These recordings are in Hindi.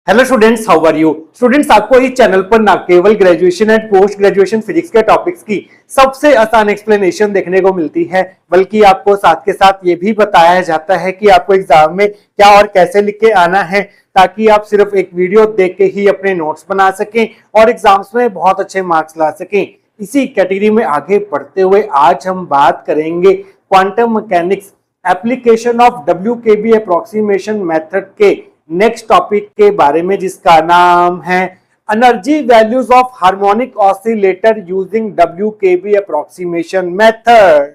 Hello students, how are you students. आपको इस चैनल पर ना केवल graduation and post graduation physics के टॉपिक्स की सबसे आसान एक्सप्लेनेशन देखने को मिलती है, बल्कि आपको साथ के साथ ये भी बताया जाता है कि आपको एग्जाम में क्या और कैसे लिख के आना है, ताकि आप सिर्फ एक वीडियो देख के ही अपने नोट्स बना सकें और एग्जाम्स में बहुत अच्छे मार्क्स ला सकें। इसी कैटेगरी में आगे बढ़ते हुए आज हम बात करेंगे quantum mechanics application of WKB approximation method के नेक्स्ट टॉपिक के बारे में, जिसका नाम है energy values of harmonic oscillator using WKB approximation method.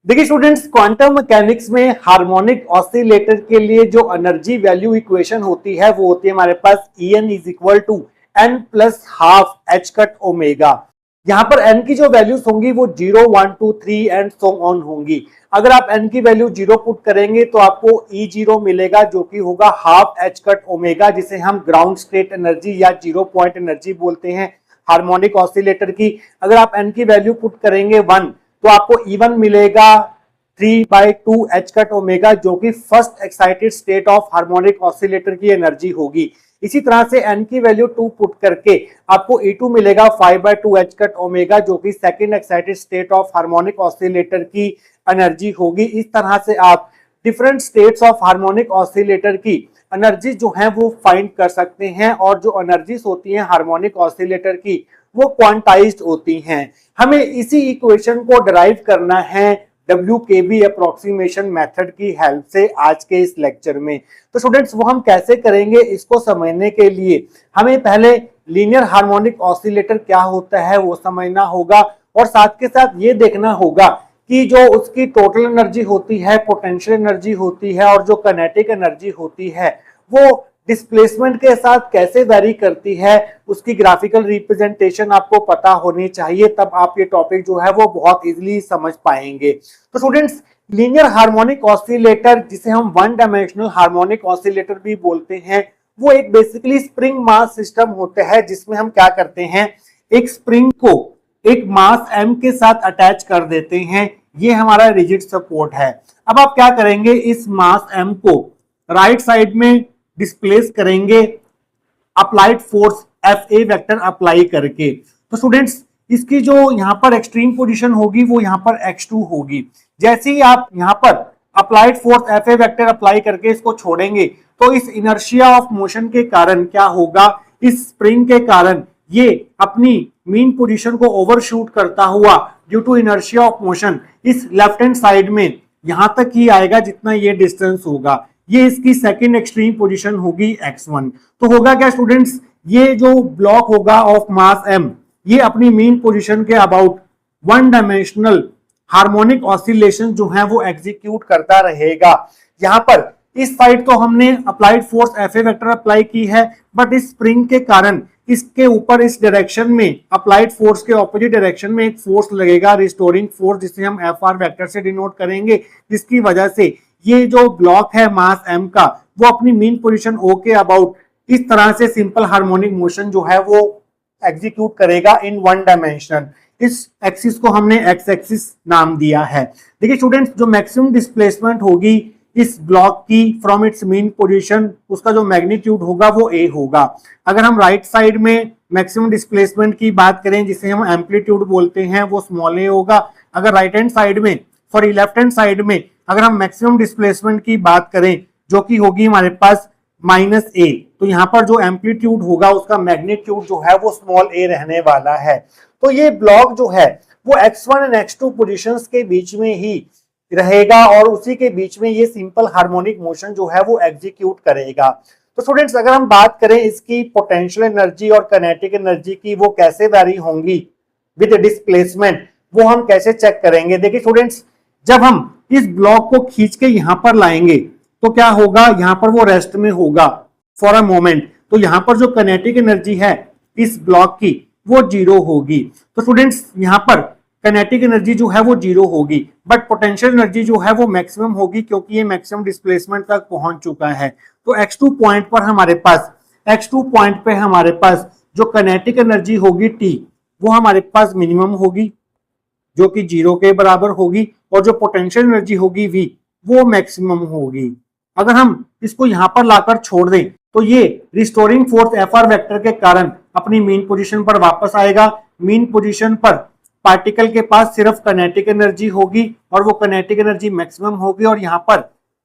देखिए स्टूडेंट्स, क्वांटम मैकेनिक्स में हार्मोनिक ऑसिलेटर के लिए जो एनर्जी वैल्यू इक्वेशन होती है वो होती है हमारे पास En is equal to n plus half h cut omega. यहाँ पर n की जो वैल्यूज होंगी वो 0, 1, 2, 3 एंड सो ऑन होंगी। अगर आप n की वैल्यू 0 पुट करेंगे तो आपको E0 मिलेगा, जो कि होगा हाफ h कट ओमेगा, जिसे हम ग्राउंड स्टेट एनर्जी या 0 पॉइंट एनर्जी बोलते हैं हार्मोनिक ऑसिलेटर की। अगर आप n की वैल्यू पुट करेंगे 1 तो आपको E1 मिलेगा 3/2 h कट ओमेगा, जो कि first excited state of harmonic oscillator की एनर्जी होगी। इसी तरह से n की वैल्यू 2 पुट करके आपको E2 मिलेगा 5/2 h कट ओमेगा, जो कि second excited state of harmonic oscillator की एनर्जी होगी। इस तरह से आप different states of harmonic oscillator की एनर्जी जो है वो फाइंड कर सकते हैं, और जो एनर्जीज होती हैं हार्मोनिक ऑसिलेटर की वो क्वांटाइज्ड होती हैं। हमें इसी इक्वेशन को डिराइव करना है WKB अप्रोक्सीमेशन मेथड की हेल्प से आज के इस लेक्चर में। तो स्टूडेंट्स, वो हम कैसे करेंगे, इसको समझने के लिए हमें पहले लीनियर हार्मोनिक ऑसिलेटर क्या होता है वो समझना होगा, और साथ के साथ ये देखना होगा कि जो उसकी टोटल एनर्जी होती है, पोटेंशियल एनर्जी होती है, और जो काइनेटिक एनर्जी होती है वो डिस्प्लेसमेंट के साथ कैसे वेरी करती है, उसकी ग्राफिकल रिप्रेजेंटेशन आपको पता होनी चाहिए। तब आप ये टॉपिक जो है वो बहुत इजीली समझ पाएंगे। तो स्टूडेंट्स, लीनियर हार्मोनिक ऑसिलेटर, जिसे हम वन डायमेंशनल हार्मोनिक ऑसिलेटर भी बोलते हैं, वो एक बेसिकली स्प्रिंग मास सिस्टम होता है, जिसमें हम क्या करते हैं, एक स्प्रिंग को एक मास m के साथ अटैच कर देते हैं। ये हमारा रिजिड सपोर्ट है। अब आप क्या करेंगे, इस मास m को राइट साइड में डिस्प्लेस करेंगे applied force Fa vector apply करके। तो स्टूडेंट्स, इसकी जो यहाँ पर एक्सट्रीम पोजीशन होगी वो यहाँ पर x2 होगी। जैसे ही आप यहाँ पर applied force Fa vector apply करके इसको छोड़ेंगे तो इस इनर्शिया ऑफ मोशन के कारण क्या होगा, इस स्प्रिंग के कारण ये अपनी मीन पोजीशन को ओवरशूट करता हुआ due to inertia of motion इस लेफ्ट हैंड साइड में यहां तक ही आएगा जितना ये डिस्टेंस होगा। ये इसकी सेकंड एक्सट्रीम पोजीशन होगी x1। तो होगा क्या स्टूडेंट्स, ये जो ब्लॉक होगा ऑफ मास m, ये अपनी मीन पोजीशन के about one dimensional harmonic oscillation जो है वो एग्जीक्यूट करता रहेगा। यहाँ पर इस साइड तो हमने applied force Fa vector apply की है, बट इस स्प्रिंग के कारण इसके ऊपर इस डायरेक्शन में अप्लाइड फोर्स के ऑपोजिट डायरेक्शन में एक फोर्स लगेगा, रिस्टोरिंग फोर्स, जिसे हम Fr वेक्टर से डिनोट करेंगे, जिसकी वजह से ये जो ब्लॉक है मास m का वो अपनी मीन पोजीशन O के अबाउट इस तरह से सिंपल हार्मोनिक मोशन जो है वो एग्जीक्यूट करेगा इन वन डायमेंशन। इस एक्सिस को हमने एक्स एक्सिस नाम दिया है। देखिए स्टूडेंट्स, जो मैक्सिमम डिस्प्लेसमेंट होगी इस ब्लॉक की फ्रॉम इट्स मीन पोजीशन, उसका जो मैग्नीट्यूड होगा वो a होगा। अगर हम राइट साइड में मैक्सिमम डिस्प्लेसमेंट की बात करें, जिसे हम एम्पलीट्यूड बोलते हैं, वो स्मॉल a होगा। अगर राइट हैंड साइड में, सॉरी लेफ्ट हैंड साइड में अगर हम मैक्सिमम डिस्प्लेसमेंट की बात करें, जो कि होगी हमारे पास -a, तो यहाँ पर जो एम्पलीट्यूड होगा उसका मैग्नीट्यूड जो है वो स्मॉल a रहने वाला है। तो ये ब्लॉक जो है वो x1 एंड x2 पोजीशंस के बीच में ही रहेगा, और उसी के बीच में ये सिंपल हार्मोनिक मोशन जो है वो एग्जीक्यूट करेगा। तो स्टूडेंट्स, अगर हम बात करें इसकी पोटेंशियल एनर्जी और काइनेटिक एनर्जी की, वो कैसे वैरी होंगी विद डिस्प्लेसमेंट, वो हम कैसे चेक करेंगे। देखिए स्टूडेंट्स, जब हम इस ब्लॉक को खींच के यहां पर लाएंगे तो क्या होगा, यहां पर वो रेस्ट में होगा फॉर अ मोमेंट, तो यहां पर जो काइनेटिक एनर्जी है इस ब्लॉक की वो 0 होगी। तो स्टूडेंट्स, यहां पर काइनेटिक एनर्जी जो है वो जीरो होगी, बट पोटेंशियल एनर्जी जो है वो मैक्सिमम होगी क्योंकि ये मैक्सिमम डिस्प्लेसमेंट तक पहुंच चुका है। तो x2 पॉइंट पर हमारे पास x2 पॉइंट पे हमारे पास जो काइनेटिक एनर्जी होगी T वो हमारे पास मिनिमम होगी जो कि जीरो के बराबर होगी, और जो पोटेंशियल एनर्जी होगी V वो मैक्सिमम होगी। अगर हम इसको यहां पर लाकर छोड़ दें तो ये रिस्टोरिंग फोर्स Fr वेक्टर के कारण अपनी मीन पोजीशन पर वापस आएगा। मीन पोजीशन पर पार्टिकल के पास सिर्फ काइनेटिक एनर्जी होगी और वो काइनेटिक एनर्जी मैक्सिमम होगी, और यहाँ पर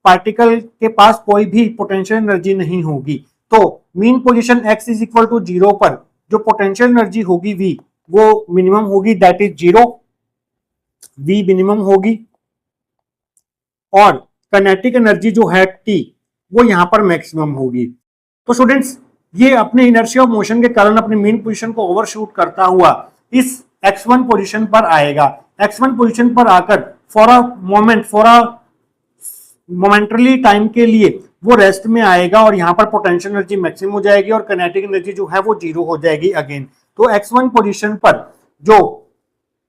पार्टिकल के पास कोई भी पोटेंशियल एनर्जी नहीं होगी। तो mean position x is equal to zero पर जो पोटेंशियल एनर्जी होगी V वो मिनिमम होगी, that is zero, V minimum होगी, और काइनेटिक एनर्जी जो है T वो यहाँ पर मैक्सिमम होगी। तो स्टूडेंट्स ये अपने इनर्शिया ऑफ मोशन के कारण अपनी मीन पोजीशन को ओवरशूट करता हुआ इस x1 पोजीशन पर आएगा। x1 पोजीशन पर आकर फॉर अ मोमेंटली टाइम के लिए वो रेस्ट में आएगा, और यहाँ पर पोटेंशियल एनर्जी मैक्सिमम हो जाएगी और काइनेटिक एनर्जी जो है वो जीरो हो जाएगी अगेन। तो x1 पोजीशन पर जो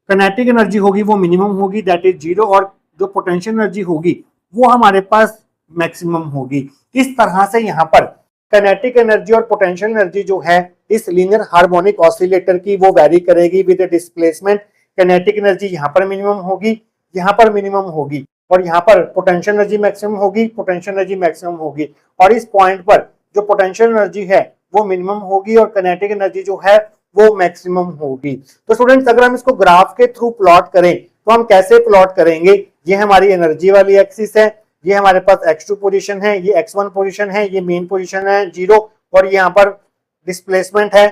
काइनेटिक एनर्जी होगी वो मिनिमम होगी, दैट इज जीरो, और जो पोटेंशियल एनर्जी होगी वो हमारे पास मैक्सिमम होगी। इस तरह से यहाँ पर काइनेटिक एनर्जी और पोटेंशियल एनर्जी जो है इस लीनियर हार्मोनिक ऑसिलेटर की वो वैरी करेगी विद डिस्प्लेसमेंट। काइनेटिक एनर्जी यहाँ पर मिनिमम होगी, यहाँ पर मिनिमम होगी, और यहाँ पर पोटेंशियल एनर्जी मैक्सिमम होगी, पोटेंशियल एनर्जी मैक्सिमम होगी, और इस पॉइंट पर जो पोटेंशियल एनर्जी है वो मिनिमम होगी और काइनेटिक एनर्जी जो है वो मैक्सिमम होगी। तो स्टूडेंट्स अगर हम इसको ग्राफ के थ्रू प्लॉट करें तो हम कैसे प्लॉट करेंगे? ये हमारी एनर्जी वाली एक्सिस है, ये हमारे पास x2 पोजीशन है, ये x1 पोजीशन है, ये मेन पोजीशन है जीरो, और यहाँ पर डिस्प्लेसमेंट है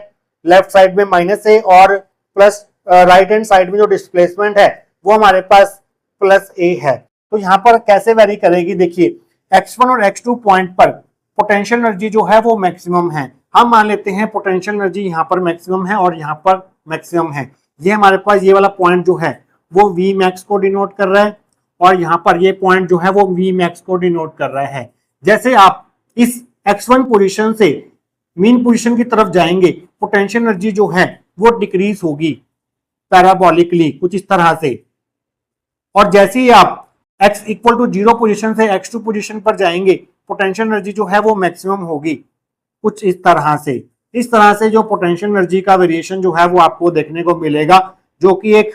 लेफ्ट साइड में माइनस है, और प्लस राइट हैंड साइड में जो डिस्प्लेसमेंट है वो हमारे पास प्लस a है। तो यहाँ पर कैसे वेरी करेगी? देखिए x1 और x2 पॉइंट पर पोटेंशियल एनर्जी जो है वो मैक्सिमम है। हम मान लेते हैं पोटेंशियल एनर्जी यहाँ पर मैक्सिमम है और यहाँ पर मैक्सिमम है। ये हमारे पास ये वाला पॉइंट जो है वो V मैक्स को डिनोट कर रहा है, और यहाँ पर ये पॉइंट जो है वो V मैक्स को डिनोट कर रहा है। जैसे आप इस x1 पोजीशन से मीन पोजीशन की तरफ जाएंगे पोटेंशियल एनर्जी जो है वो डिक्रीज होगी पैराबोलिकली कुछ इस तरह से, और जैसे ही आप x equal to zero position से x2 पोजीशन पर जाएंगे पोटेंशियल एनर्जी जो है वो मैक्सिमम होगी कुछ इस तरह से। इस तरह से जो पोटेंशियल एनर्जी का वेरिएशन जो है वो आपको देखने को मिलेगा, जो कि एक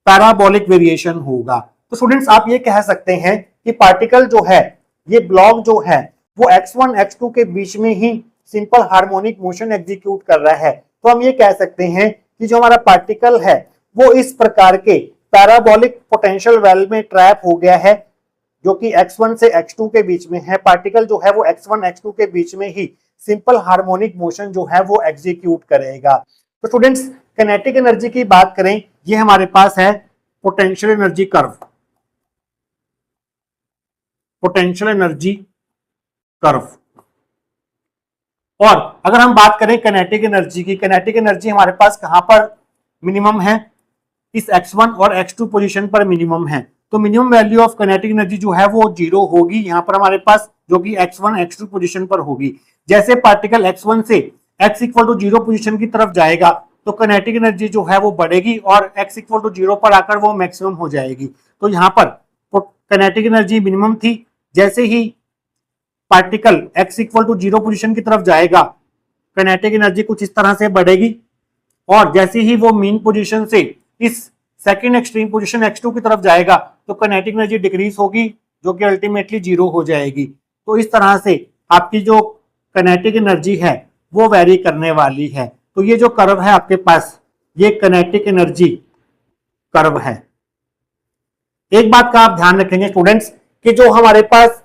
पैराबोलिक वेरिएशन होगा। तो स्टूडेंट्स आप ये कह सकते हैं कि पार्टिकल जो है ये ब्लॉक जो है वो x1 x2 के बीच में ही सिंपल हार्मोनिक मोशन एग्जीक्यूट कर रहा है। तो हम ये कह सकते हैं कि जो हमारा पार्टिकल है वो इस प्रकार के पैराबोलिक पोटेंशियल वेल में ट्रैप हो गया है, जो कि x1 से x2 के बीच में है। पार्टिकल जो है वो x1 x2 के बीच में ही सिंपल हार्मोनिक मोशन जो है वो एग्जीक्यूट करेगा। तो स्टूडेंट्स काइनेटिक एनर्जी की बात करें, ये हमारे पास है potential energy curve, potential energy curve. और अगर हम बात करें काइनेटिक एनर्जी की, काइनेटिक एनर्जी हमारे पास कहां पर मिनिमम है? इस x1 और x2 पोजीशन पर मिनिमम है। तो minimum value of kinetic energy जो है वो जीरो होगी यहाँ पर हमारे पास, जो कि x1 x2 पोजीशन पर होगी। जैसे पार्टिकल x1 से x equal to zero position की तरफ जाएगा तो काइनेटिक एनर्जी जो है वो बढ़ेगी और x इक्वल टू जीरो पर आकर वो मैक्सिमम हो जाएगी। तो यहाँ पर काइनेटिक एनर्जी मिनिमम थी, जैसे ही particle x equal to zero position की तरफ जाएगा काइनेटिक एनर्जी कुछ इस तरह से बढ़ेगी, और जैसे ही वो मीन पोजीशन से इस सेकंड एक्सट्रीम पोजीशन x2 की तरफ जाएगा तो काइनेटिक एनर्जी डिक्रीज होगी, जो कि अल्टीमेटली जीरो हो जाएगी। तो इस तरह से आपकी जो काइनेटिक एनर्जी है वो वेरी करने वाली है। तो ये जो कर्व है आपके पास, ये काइनेटिक एनर्जी कर्व है। एक बात का आप ध्यान रखेंगे स्टूडेंट्स कि जो हमारे पास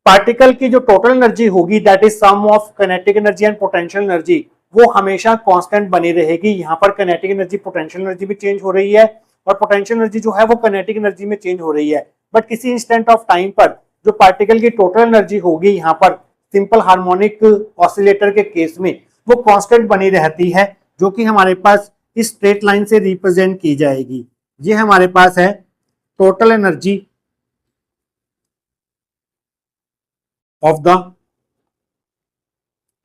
पार्टिकल की जो टोटल एनर्जी होगी that is sum of kinetic energy and potential energy, वो हमेशा कांस्टेंट बनी रहेगी। यहाँ पर काइनेटिक एनर्जी पोटेंशियल एनर्जी भी चेंज हो रही है और पोटेंशियल एनर्जी जो है वो काइनेटिक एनर्जी में चेंज हो रही है, बट किसी इंस्टेंट ऑफ टाइम पर जो पार्टिकल की टोटल एनर्जी होगी यहाँ पर सिंपल हार्मोनिक ऑसिलेटर के केस में वो कांस्टेंट बनी रहती है, जो कि हमारे पास इस स्ट्रेट लाइन से रिप्रेजेंट की जाएगी। ये हमारे पास है total energy of the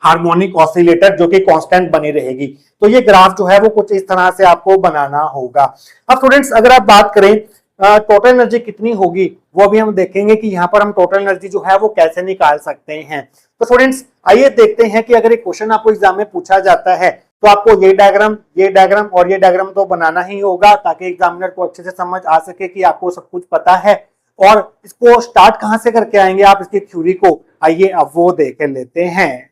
harmonic oscillator जो कि कांस्टेंट बनी रहेगी। तो ये ग्राफ जो है वो कुछ इस तरह से आपको बनाना होगा। अब स्टूडेंट्स अगर आप बात करें टोटल एनर्जी कितनी होगी, वो भी हम देखेंगे कि यहाँ पर हम टोटल एनर्जी जो है वो कैसे निकाल सकते हैं। तो स्टूडेंट्स आइए देखते हैं कि अगर एक क्वेश्चन आपको एग्जाम में पूछा जाता है तो आपको ये डायग्राम और ये डायग्राम तो बनाना ही होगा ताकि एग्जामिनर को अच्छे से समझ आ सके कि आपको सब कुछ पता है। और इसको स्टार्ट कहां से करके आएंगे आप इसकी थ्योरी को, आइए अब वो देख लेते हैं।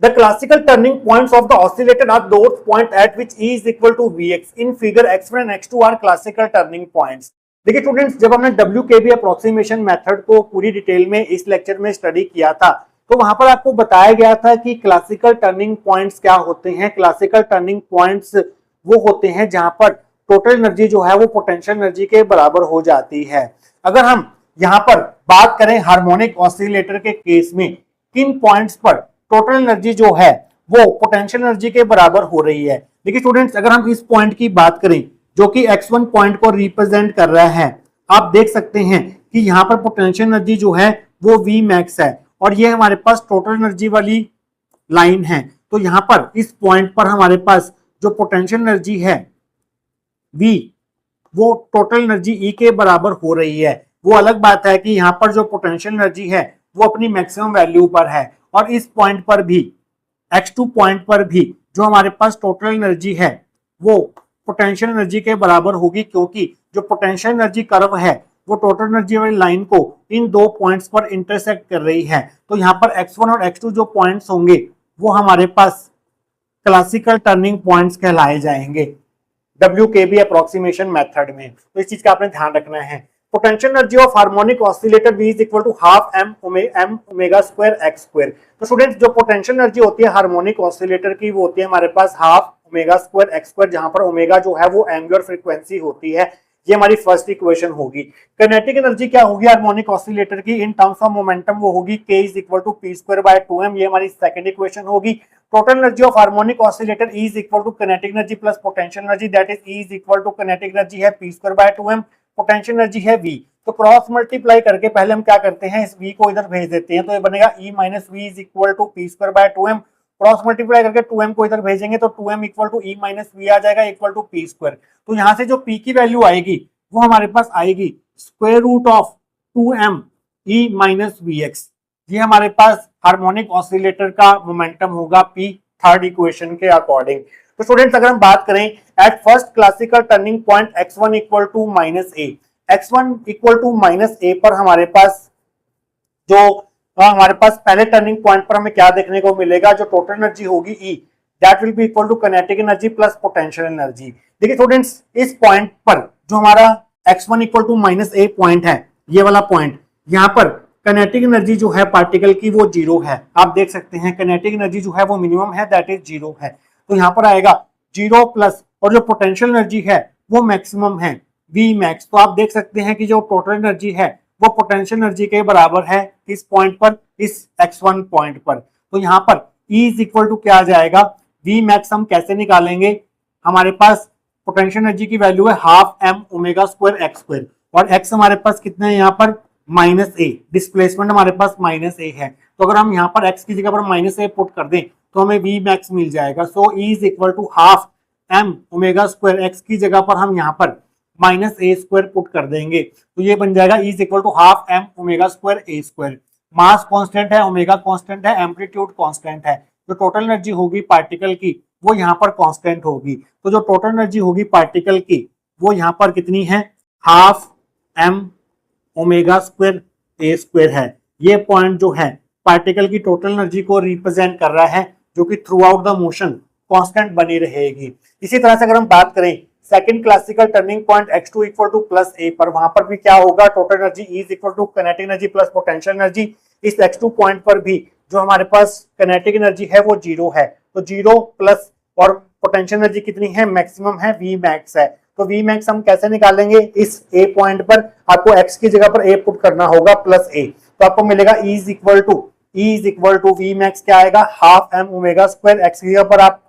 The classical turning points of the oscillator are those points at which E is equal to Vx. In figure x1 and x2 are classical turning points. देखिए स्टूडेंट्स, जब हमने WKB अप्रोक्सीमेशन मेथड को पूरी डिटेल में इस लेक्चर में स्टडी किया था तो वहां पर आपको बताया गया था कि क्लासिकल टर्निंग पॉइंट्स क्या होते हैं। क्लासिकल टर्निंग पॉइंट्स वो होते हैं जहां पर टोटल एनर्जी जो है वो पोटेंशियल एनर्जी के बराबर हो जाती है। अगर हम यहाँ पर बात करें हार्मोनिक ऑसिलेटर के केस में किन पॉइंट्स पर टोटल एनर्जी जो है वो पोटेंशियल एनर्जी के बराबर हो रही है। देखिए स्टूडेंट्स, अगर हम इस पॉइंट की बात करें जो कि x1 पॉइंट को रिप्रेजेंट कर रहा है, आप देख सकते हैं कि यहाँ पर पोटेंशियल एनर्जी जो है वो V मैक्स है और ये हमारे पास टोटल एनर्जी वाली लाइन है। तो यहाँ पर इस पॉइंट पर हमारे पास जो पोटेंशियल एनर्जी है V वो टोटल एनर्जी E के बराबर हो रही है। वो अलग बात है कि यहाँ पर जो पोटेंशियल एनर्जी है वो अपनी मैक्सिमम वैल्यू पर है और इस पॉइंट पर भी x2 पॉइंट पर भी जो हमारे पास टोटल एनर्जी है वो पोटेंशियल एनर्जी के बराबर होगी, क्योंकि जो पोटेंशियल एनर्जी कर्व है वो टोटल एनर्जी वाली लाइन को इन दो पॉइंट्स पर इंटरसेक्ट कर रही है। तो यहाँ पर x1 और x2 जो पॉइंट्स होंगे वो हमारे पास क्लासिकल टर्निंग पॉइंट्स कहलाए जाएंगे WKB अप्रोक्सीमेशन मेथड में। तो इस चीज का आपने ध्यान रखना है। Potential energy of harmonic oscillator V is equal to half m omega square x square. तो स्टूडेंट्स, जो पोटेंशियल एनर्जी होती है हार्मोनिक ऑसिलेटर की वो होती है हमारे पास half omega square x square, जहां पर ओमेगा जो है वो एंगुलर फ्रीक्वेंसी होती है। ये हमारी फर्स्ट इक्वेशन होगी। काइनेटिक एनर्जी क्या होगी हार्मोनिक ऑसिलेटर की इन टर्म्स ऑफ मोमेंटम, वो होगी k is equal to p square by 2m। ये हमारी सेकंड इक्वेशन होगी। Total energy of harmonic oscillator E is equal to kinetic energy plus potential energy, that is E is equal to kinetic energy है p square by 2m, potential energy है V। तो क्रॉस मल्टीप्लाई करके पहले हम क्या करते हैं, इस V को इधर भेज देते हैं, तो ये बनेगा E minus V is equal to p square by 2m। Cross multiply करके 2m को इधर भेजेंगे तो 2m equal to E minus V आ जाएगा इक्वल टू p स्क्वायर। तो यहाँ से जो p की वैल्यू आएगी वो हमारे पास आएगी square root of 2m E minus Vx। ये हमारे पास हार्मोनिक ऑसिलेटर का मोमेंटम होगा P, थर्ड इक्वेशन के अकॉर्डिंग। तो स्टूडेंट्स, अगर हम बात करें at first classical turning point x1 equal to minus a, x1 equal to minus a पर हमारे पास पहले टर्निंग पॉइंट पर हमें क्या देखने को मिलेगा, जो टोटल एनर्जी होगी E that will be equal to kinetic energy plus potential energy. देखिए स्टूडेंट्स, इस पॉइंट पर जो हमारा x1 equal to minus a point है, ये वाला पॉइंट, यहाँ पर काइनेटिक एनर्जी जो है पार्टिकल की वो जीरो है। आप देख सकते हैं काइनेटिक एनर्जी जो है वो मिनिमम है, दैट इज जीरो है। तो यहाँ पर आएगा जीरो प्लस और जो पोटेंशियल एनर्जी है वो मैक्सिमम है V मैक्स। तो आप देख सकते हैं कि जो टोटल एनर्जी है वो पोटेंशियल एनर्जी के बराबर है इस पॉइंट पर, इस x1 पॉइंट पर। तो यहाँ पर E इज इक्वल टू क्या आ जाएगा, V मैक्स हम कैसे निकालेंगे, हमारे पास पोटेंशियल एनर्जी की वैल्यू है half m omega square x square और x हमारे पास कितने हैं यहाँ पर माइनस a, डिस्प्लेसमेंट हमारे पास माइनस a है। तो अगर हम यहाँ पर x की जगह पर माइनस a पुट कर दें तो हमें V मैक्स मिल जाएगा। So E is equal to half m omega square x की जगह पर हम यहाँ पर माइनस a स्क्वायर पुट कर देंगे तो ये बन जाएगा E is equal to half m omega square a square. Mass constant है, ओमेगा कांस्टेंट है, एम्पलीट्यूड कांस्टेंट है। जो टोटल एनर्जी होगी पार्टिकल की वो यहाँ पर कांस्टेंट होगी। तो जो टोटल एनर्जी होगी पार्टिकल की वो यहाँ पर कितनी है, half m omega square a square है। ये पॉइंट जो है पार्टिकल की टोटल एनर्जी को रिप्रेजेंट कर रहा है, जो कि throughout the motion constant बनी रहेगी। इसी तरह से अगर हम बात करें second classical turning point x2 equal to plus a पर, वहां पर भी क्या होगा, total energy E is equal to kinetic energy plus potential energy. इस x2 पॉइंट पर भी जो हमारे पास काइनेटिक एनर्जी है वो जीरो है, तो जीरो प्लस और पोटेंशियल एनर्जी कितनी है, मैक्सिमम है, V मैक्स है। तो V मैक्स हम कैसे निकालेंगे, इस A पॉइंट पर आपको x की जगह पर A पुट करना होगा प्लस A, तो आपको मिलेगा E is equal to V max क्या आएगा, half m omega square, x की जगह पर आप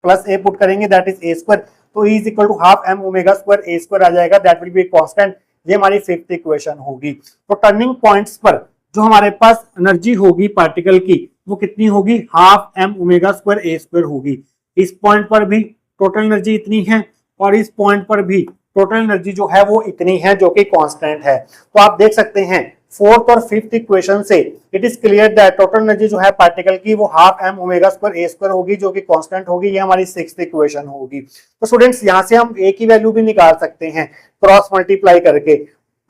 प्लस A पुट करेंगे दैट इज A स्क्वायर। तो E is equal to half m omega square A square आ जाएगा, दैट विल बी कांस्टेंट। ये हमारी फिफ्थ इक्वेशन होगी। तो टर्निंग पॉइंट्स पर जो हमारे पास एनर्जी होगी पार्टिकल की वो कितनी होगी, half M omega square A square होगी। इस पॉइंट पर भी टोटल एनर्जी इतनी है और इस पॉइंट पर भी टोटल एनर्जी जो है वो इतनी है, जो कि कांस्टेंट है। तो आप देख सकते हैं फोर्थ और फिफ्थ इक्वेशन से it is clear that total energy जो है पार्टिकल की वो half M omega square A square होगी, जो कि कांस्टेंट होगी। ये हमारी सिक्स्थ इक्वेशन होगी। तो स्टूडेंट्स यहां से हम ए की वैल्यू भी निकाल सकते हैं क्रॉस मल्टीप्लाई करके।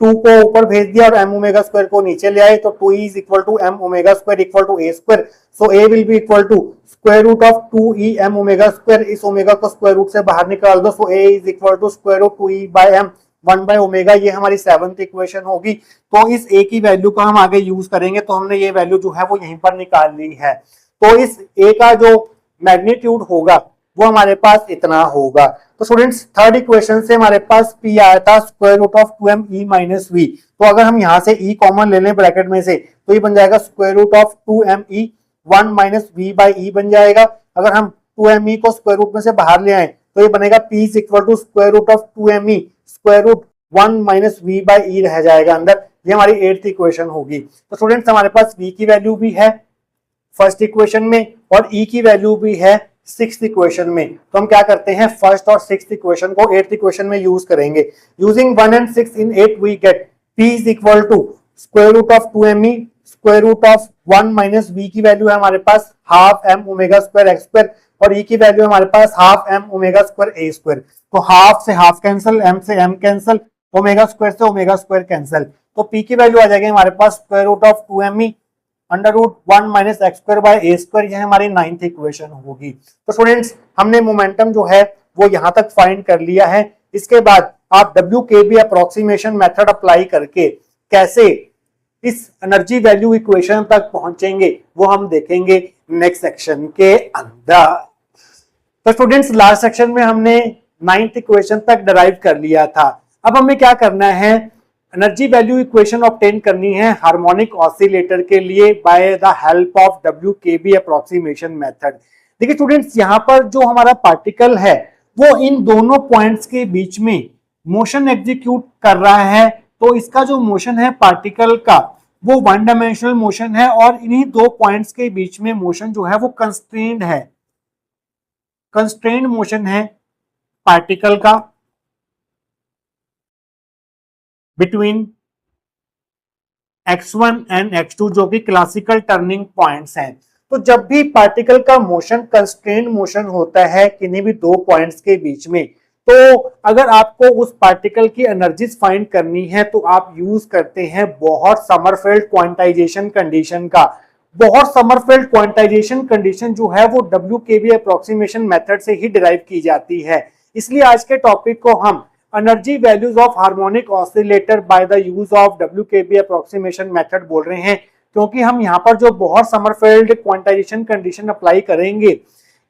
2 को ऊपर भेज दिया और एम ओमेगा स्क्वायर को नीचे ले आए, तो 2 is equal to M omega square equal to A square. So A will be equal to square root of 2e M omega square. इस ओमेगा को स्क्वायर रूट से बाहर निकाल दो, so A is equal to square root 2e by M 1 by omega. ये हमारी सेवंथ इक्वेशन होगी। तो इस ए की वैल्यू का हम आगे यूज करेंगे, तो हमने ये वैल्यू जो है वो यहीं पर निकाल ली है। तो इस ए का जो मैग्नीट्यूड होगा वो हमारे पास इतना होगा। तो स्टूडेंट्स थर्ड इक्वेशन से हमारे पास p आया था square root of 2me minus v। तो अगर हम यहाँ से e कॉमन ले लें ब्रैकेट में से, तो ये बन जाएगा square root of 2me 1 minus v by e बन जाएगा। अगर हम 2me को स्क्वायर रूट में से बाहर ले आए, तो ये बनेगा p is equal to square root of 2me square root 1 minus v by e रह जाएगा अंदर। ये हमारी एट्थ इक्वेशन होगी। तो स्टूडेंट्स हमारे पास v की वैल्यू भी है फर्स्ट इक्वेशन में और e की वैल्यू भी है सिक्स्थ इक्वेशन में। तो हम क्या करते हैं, फर्स्ट और सिक्स्थ इक्वेशन को एट्थ इक्वेशन में यूज करेंगे। Using 1 and 6 in 8 we get p is equal to square root of 2me square root of 1 minus v की वैल्यू है हमारे पास half M omega square X square और e की वैल्यू है हमारे पास half M omega square A square. तो हाफ से हाफ कैंसिल, m से m कैंसिल, ओमेगा स्क्वायर से ओमेगा स्क्वायर कैंसिल। तो p की वैल्यू आ जाएगी हमारे पास square root of 2me under root 1 minus x square by A square. यह हमारी नाइन्थ इक्वेशन होगी। तो स्टूडेंट्स हमने मोमेंटम जो है वो यहां तक फाइंड कर लिया है। इसके बाद आप WKB अप्रोक्सीमेशन मेथड अप्लाई करके कैसे इस एनर्जी वैल्यू इक्वेशन तक पहुंचेंगे वो हम देखेंगे नेक्स्ट सेक्शन के अंदर। तो स्टूडेंट्स लास्ट सेक्शन में हमने नाइन्थ इक्वेशन तक डिराइव कर लिया था। अब हमें क्या करना है, एनर्जी वैल्यू इक्वेशन ऑब्टेन करनी है हार्मोनिक ऑसिलेटर के लिए by the help of WKB approximation method. देखिए स्टूडेंट्स यहाँ पर जो हमारा पार्टिकल है वो इन दोनों पॉइंट्स के बीच में मोशन एग्जीक्यूट कर रहा है। तो इसका जो मोशन है पार्टिकल का वो वन डायमेंशनल मोशन है और इन्हीं दो पॉइंट्स के बीच में मोशन जो है वो कंस्ट्रेंड है, कंस्ट्रेंड मोशन है पार्टिकल का बिटवीन x1 एंड x2 जो कि क्लासिकल टर्निंग पॉइंट्स हैं। तो जब भी पार्टिकल का मोशन कंस्ट्रेंड मोशन होता है किन्हीं भी दो पॉइंट्स के बीच में, तो अगर आपको उस पार्टिकल की एनर्जीज फाइंड करनी है तो आप यूज करते हैं बोहर समरफेल्ड क्वांटाइजेशन कंडीशन का। बोहर समरफेल्ड क्वांटाइजेशन कंडीशन जो है वो WKB अप्रोक्सीमेशन मेथड से ही डिराइव की जाती है। इसलिए आज के टॉपिक को हम energy values of harmonic oscillator by the use of WKB approximation method बोल रहे हैं, क्योंकि हम यहाँ पर जो बोहर समरफेल्ड क्वांटाइजेशन कंडीशन अप्लाई करेंगे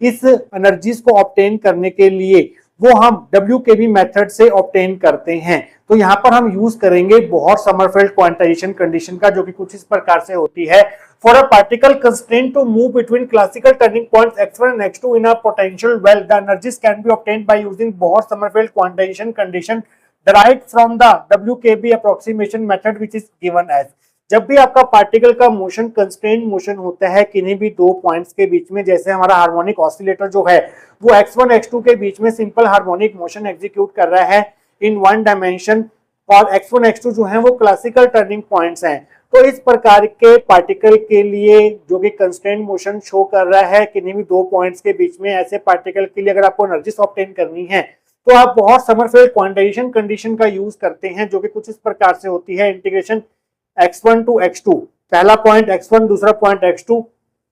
इस एनर्जीज को ऑब्टेन करने के लिए वो हम WKB मेथड से ऑब्टेन करते हैं। तो यहाँ पर हम यूज करेंगे बोहर समरफेल्ड क्वांटाइजेशन कंडीशन का, जो कि कुछ इस प्रकार से होती है। For a particle constraint to move between classical turning points x1 and x2 in a potential well, the energies can be obtained by using Bohr Sommerfeld quantization condition derived from the WKB approximation method which is given as। जब भी आपका पार्टिकल का मोशन कंस्ट्रेंट मोशन होता है किन्हीं भी दो पॉइंट्स के बीच में, जैसे हमारा हार्मोनिक ऑसिलेटर जो है वो x1 x2 के बीच में सिंपल हार्मोनिक मोशन एग्जीक्यूट कर रहा है इन वन डायमेंशन और x1 x2 जो है वो क्लासिकल टर्निंग पॉइंट्स हैं। तो इस प्रकार के पार्टिकल के लिए जो कि कंस्ट्रेंट मोशन शो कर रहा है किन्हीं भी दो पॉइंट्स के बीच में, ऐसे पार्टिकल के लिए अगर आपको एनर्जी ऑब्टेन करनी है तो आप बहुत समरफेल्ड क्वांटाइजेशन कंडीशन का यूज करते हैं, जो कि कुछ इस प्रकार से होती है। इंटीग्रेशन x1 टू x2, पहला पॉइंट x1 दूसरा point x2,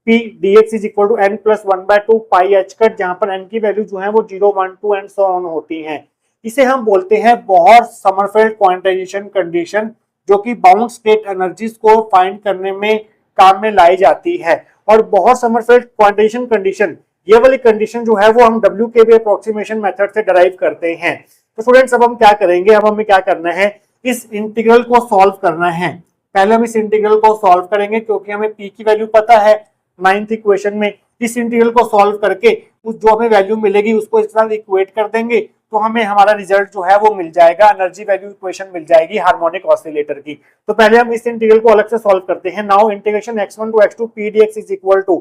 p dx is equal to n plus 1/2 pi h cut, जहां पर n की वैल्यू जो है वो 0 1 2 एंड सो ऑन होती हैं। इसे हम बोलते हैं बोहर समरफेल्ड क्वांटाइजेशन कंडीशन, जो कि बाउंड स्टेट एनर्जीज को फाइंड करने में काम में लाई जाती है। और बोहर समरफेल्ड क्वांटाइजेशन कंडीशन, ये वाली कंडीशन जो है वो हम WKB अप्रोक्सीमेशन मेथड से डिराइव करते हैं। तो स्टूडेंट्स अब हम क्या करेंगे, अब हमें क्या करना है, इस इंटीग्रल को सॉल्व करना है। पहले हम इस इंटीग्रल को सॉल्व करेंगे क्योंकि हमें p की वैल्यू पता है नाइन्थ इक्वेशन में। इस इंटीग्रल को सॉल्व करके उस जो हमें वैल्यू मिलेगी उसको इस तरह इक्वेट कर देंगे, तो हमें हमारा रिजल्ट जो है वो मिल जाएगा, एनर्जी वैल्यू इक्वेशन मिल जाएगी हार्मोनिक ऑसिलेटर की। तो पहले हम इस इंटीग्रल को अलग से सॉल्व करते हैं। Now integration x1 to x2 p dx is equal to,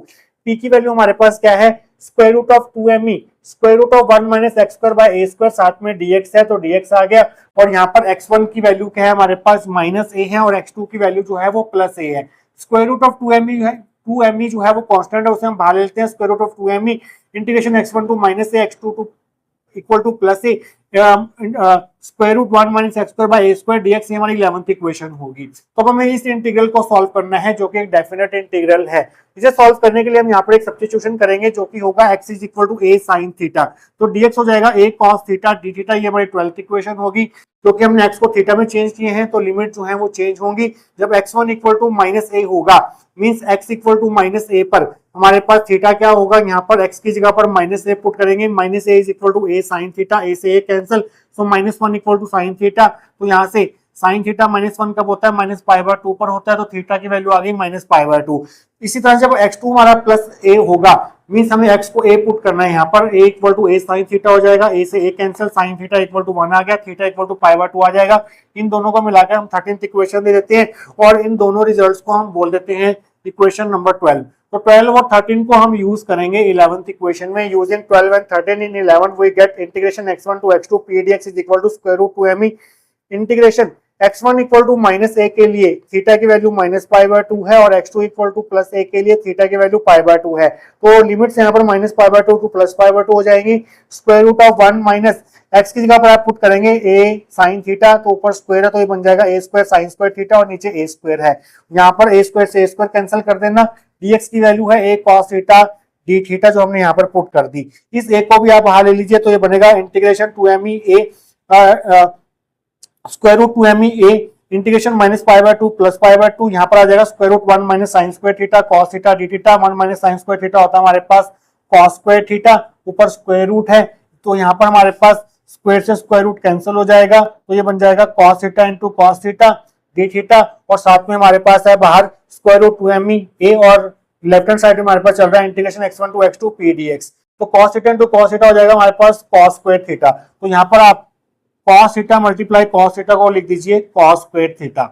p की वैल्यू हमारे पास क्या है, square root of 2me square root of 1 minus x square by A square, साथ में dx है तो dx आ गया। और यहाँ पर x1 की वैल्यू क्या है हमारे पास माइनस ए है और x2 की वैल्यू जो है वो प्लस ए है। स्क्वायर रूट ऑफ 2me है, 2me जो है वो कांस्टेंट है, उसे हम बाहर लेते हैं। Square root of 2me integration x1 to minus A x2 to equal to plus A square root 1 minus x square by A square dx, ये हमारी 11th इक्वेशन होगी। तो अब हमें इस इंटीग्रल को सॉल्व करना है जो कि एक डेफिनेट इंटीग्रल है। इसे सॉल्व करने के लिए हम यहाँ पर एक सब्स्टिट्यूशन करेंगे जो कि होगा x is equal to a sin theta, तो dx हो जाएगा a cos theta d theta, ये हमारी 12th इक्वेशन होगी। क्योंकि हमने x को थीटा में चेंज किए हैं तो लिमिट जो है वो चेंज होंगी। जब x1 equal to minus a होगा means x equal to minus a पर हमारे पास थीटा क्या होगा, यहाँ पर x की जगह पर माइनस ए पुट करेंगे, minus a is equal to a sin theta, a से a cancel, so minus 1 equal to sin theta. तो यहाँ से sin थीटा माइनस 1 कब होता है, माइनस पाई बाय 2 पर होता है, तो थीटा की वैल्यू आ गई माइनस पाई बाय 2। इसी तरह से जब x2 हमारा प्लस a होगा मींस हमें x को a पुट करना है, यहाँ पर a equal to a sin theta हो जाएगा, a से a cancel, sin theta equal to 1 आ गया, theta equal to pi by 2 आ जाएगा। इन दोनों को मिलाकर हम 13th इक्वेशन दे देते हैं और इन दोनों रिजल्ट्स को हम बोल देते हैं इक्वेशन नंबर 12। तो 12 और 13 को हम यूज करेंगे 11th इक्वेशन में। Using 12 and 13 in 11 we get integration x1 to x2 p dx is equal to square root 2me integration x1 equal to minus a के लिए थीटा की वैल्यू माइनस पाई बाय 2 है और x2 इक्वल टू प्लस ए के लिए थीटा की वैल्यू पाई बाय 2 है। तो लिमिट्स यहाँ पर minus pi by 2 to plus pi by 2 हो जाएंगी। Square root of 1 minus x की जगह पर आप पुट करेंगे a sin थीटा, तो ऊपर स्क्वायर है तो ये बन जाएगा a square sin square theta और नीचे a स्क्वायर है। यहाँ पर a स्क्वायर से a स्क्वायर कैंसिल कर देना, dx की वैल्यू है a cos theta d theta जो हमने यहाँ पर पुट कर दी। इस a को भी आप बाहर ले लीजिए तो ये बनेगा integration 2me a square root 2me a integration minus pi by 2 plus pi by 2, यहाँ पर आ जाएगा square root 1 minus sine square theta cos theta d theta, 1 minus sine square theta होता है हमारे पास cos स्क्वायर थीटा, ऊपर स्क्वायर रूट है तो यहाँ पर हमारे पास स्क्वायर से स्क्वायर रूट कैंसिल हो जाएगा, तो ये बन जाएगा cos theta into cos theta d theta, और साथ में हमारे पास है बाहर स्क्वायर रूट 2me a और लेफ्ट हैंड साइड में हमारे पास चल रहा है integration x1 to x2 p dx। तो cos theta into cos theta हो जाएगा हमारे पास cos स्क्वायर थीटा, तो यहाँ पर आप cos theta multiply cos theta को लिख दीजिए cos स्क्वायर थीटा।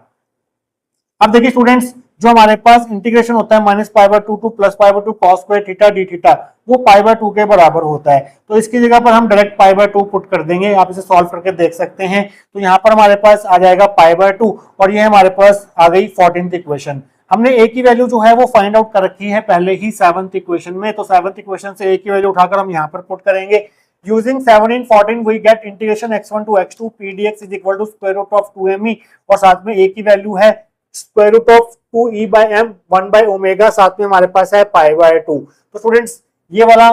अब देखिए स्टूडेंट्स, जो हमारे पास इंटीग्रेशन होता है minus pi by 2 to plus pi by 2 cos square theta d theta, वो पाई बाय 2 के बराबर होता है, तो इसकी जगह पर हम डायरेक्ट पाई बाय 2 पुट कर देंगे। आप इसे सॉल्व करके देख सकते हैं। तो यहाँ पर हमारे पास आ जाएगा पाई बाय 2 और ये हमारे पास आ गई 14th इक्वेशन। हमने a की वैल्यू जो है वो फाइंड आउट कर रखी है पहले ही 7th इक्वेशन में, तो 7th इक्वेशन से a की वैल्यू उठाकर हम यहाँ पर पुट करेंगे। Using 7 in 14 we get integration x1 to x2 p dx is equal to square root of 2me और साथ में a की वैल्यू है square root of 2e by m 1 by omega, साथ में हमारे पास है पाई बाय 2। तो स्टूडेंट्स ये वाला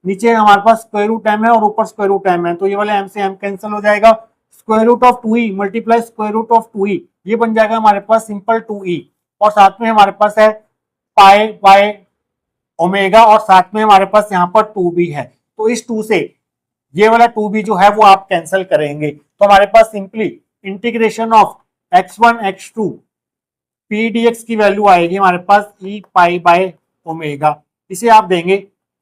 नीचे हमारे पास स्क्वायर रूट m है और ऊपर स्क्वायर रूट m है, तो ये वाला m से m कैंसिल हो जाएगा। Square root of 2e multiply square root of 2e, ये बन जाएगा हमारे पास सिंपल 2e और साथ में हमारे पास है पाई बाय ओमेगा और साथ में हमारे पास यहाँ पर 2 भी है। तो इस 2 से ये वाला 2 भी जो है वो आप कैंसिल करेंगे, तो हमारे पास simply integration of x1 x2 p dx की वैल्यू आएगी हमारे पास e पाई बाय ओमेगा। इसे आप देंगे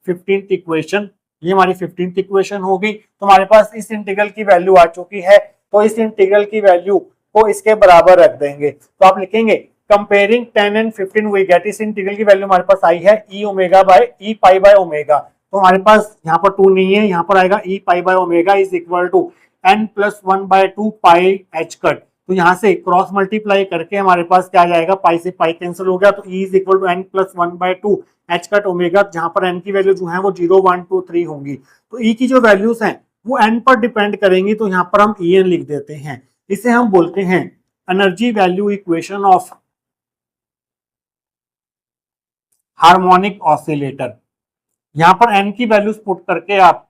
15th इक्वेशन, ये हमारी 15th इक्वेशन होगी। तो हमारे पास इस इंटीग्रल की वैल्यू आ चुकी है, तो इस इंटीग्रल की वैल्यू को इसके बराबर रख देंगे। तो आप लिखेंगे कंपेयरिंग 10 एंड 15 वी गेट, इस इंटीग्रल की वैल्यू हमारे पास आई है e omega by e pi by omega. तो हमारे पास यहाँ पर 2 नहीं है, यहाँ पर आएगा e pi by omega is equal to n plus 1 by 2 pi h cut. तो यहाँ से क्रॉस मल्टीप्लाई करके हमारे पास क्या जाएगा, पाई से पाई कैंसिल हो गया, तो e is equal to n plus 1 by 2 h cut omega, जहाँ पर n की वैल्यू जो है वो 0 1 2 3 होंगी। तो e की जो वैल्यूज हैं वो n पर डिपेंड करेंगी, तो यहाँ पर हम en लिख देते हैं। इसे हम बोलते हैं energy value equation of harmonic oscillator. यहाँ पर n की वैल्यूज पुट करके आप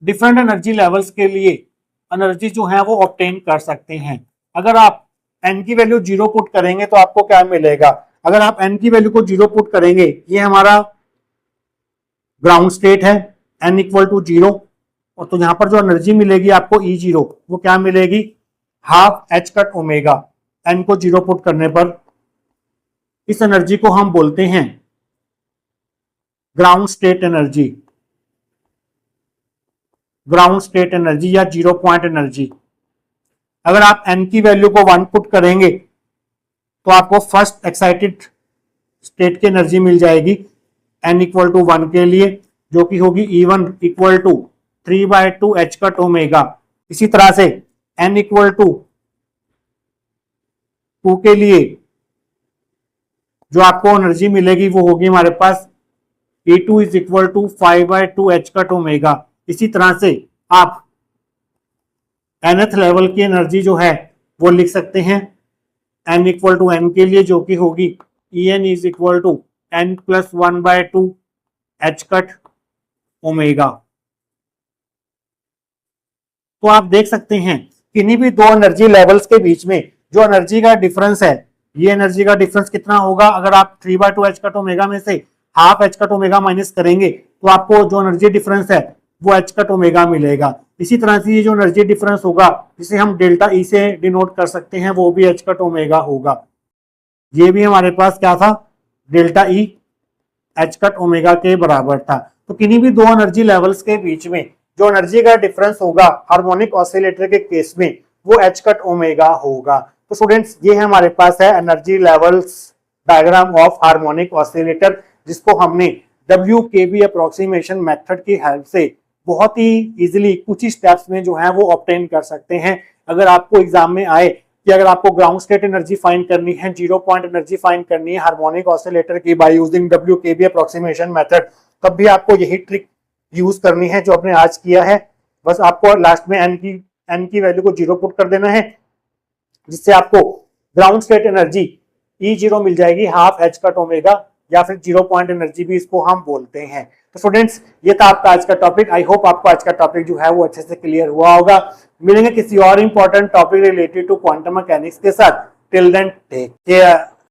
डिफरेंट एनर्जी लेवल्स के लिए एनर्जी जो है वो ऑब्टेन कर सकते हैं। अगर आप n की वैल्यू 0 पुट करेंगे तो आपको क्या मिलेगा, अगर आप n की वैल्यू को 0 पुट करेंगे, ये हमारा ग्राउंड स्टेट है n इक्वल टू 0, और तो यहाँ पर जो एनर्जी मिलेगी आपको E0 वो क्या मिलेगी, half h cut omega. n को 0 पुट करने पर इस एनर्जी को हम बोलते हैं ground state energy. Ground state energy या जीरो पॉइंट एनर्जी। अगर आप n की वैल्यू को 1 पुट करेंगे तो आपको फर्स्ट एक्साइटेड स्टेट की एनर्जी मिल जाएगी n इक्वल टू 1 के लिए, जो कि होगी E1 equal to 3/2 h cut omega. इसी तरह से n इक्वल टू 2 के लिए जो आपको एनर्जी मिलेगी वो होगी हमारे पास E2 is equal to 5/2 h cut omega. इसी तरह से आप nth लेवल की एनर्जी जो है वो लिख सकते हैं n इक्वल टू n के लिए, जो कि होगी En is equal to n plus 1/2 h cut omega. तो आप देख सकते हैं किन्हीं भी दो एनर्जी लेवल्स के बीच में जो एनर्जी का डिफरेंस है, ये एनर्जी का डिफरेंस कितना होगा, अगर आप 3/2 h कट ओमेगा में से half h cut omega minus करेंगे तो आपको जो एनर्जी डिफरेंस है वो h कट ओमेगा मिलेगा। इसी तरह से ये जो एनर्जी डिफरेंस होगा जिसे हम डेल्टा ई से डिनोट कर सकते हैं वो भी h कट ओमेगा होगा। ये भी हमारे पास क्या था, delta E h cut omega के बराबर था। तो किन्हीं भी दो एनर्जी लेवल्स के बीच में जो एनर्जी का डिफरेंस होगा हार्मोनिक ऑसिलेटर के केस में वो h कट ओमेगा होगा। तो स्टूडेंट्स ये हमारे पास है energy levels diagram of harmonic oscillator, जिसको हमने WKB अप्रोक्सीमेशन मेथड की हेल्प से बहुत ही इजीली कुछ ही स्टेप्स में जो है वो ऑब्टेन कर सकते हैं। अगर आपको एग्जाम में आए कि अगर आपको ग्राउंड स्टेट एनर्जी फाइंड करनी है, जीरो पॉइंट एनर्जी फाइंड करनी है हार्मोनिक ऑसिलेटर की by using WKB approximation method, तब भी आपको यही ट्रिक यूज करनी है जो आपने आज किया है। बस आपको लास्ट में n की वैल्यू को 0 पुट कर देना है, जिससे आपको ग्राउंड स्टेट एनर्जी E0 मिल जाएगी हाफ h कट ओमेगा, या फिर जीरो पॉइंट एनर्जी भी इसको हम बोलते हैं। तो स्टूडेंट्स ये था आपका आज का टॉपिक। आई होप आपको आज का टॉपिक जो है वो अच्छे से क्लियर हुआ होगा। मिलेंगे किसी और important topic related to quantum mechanics के साथ। Till then take care.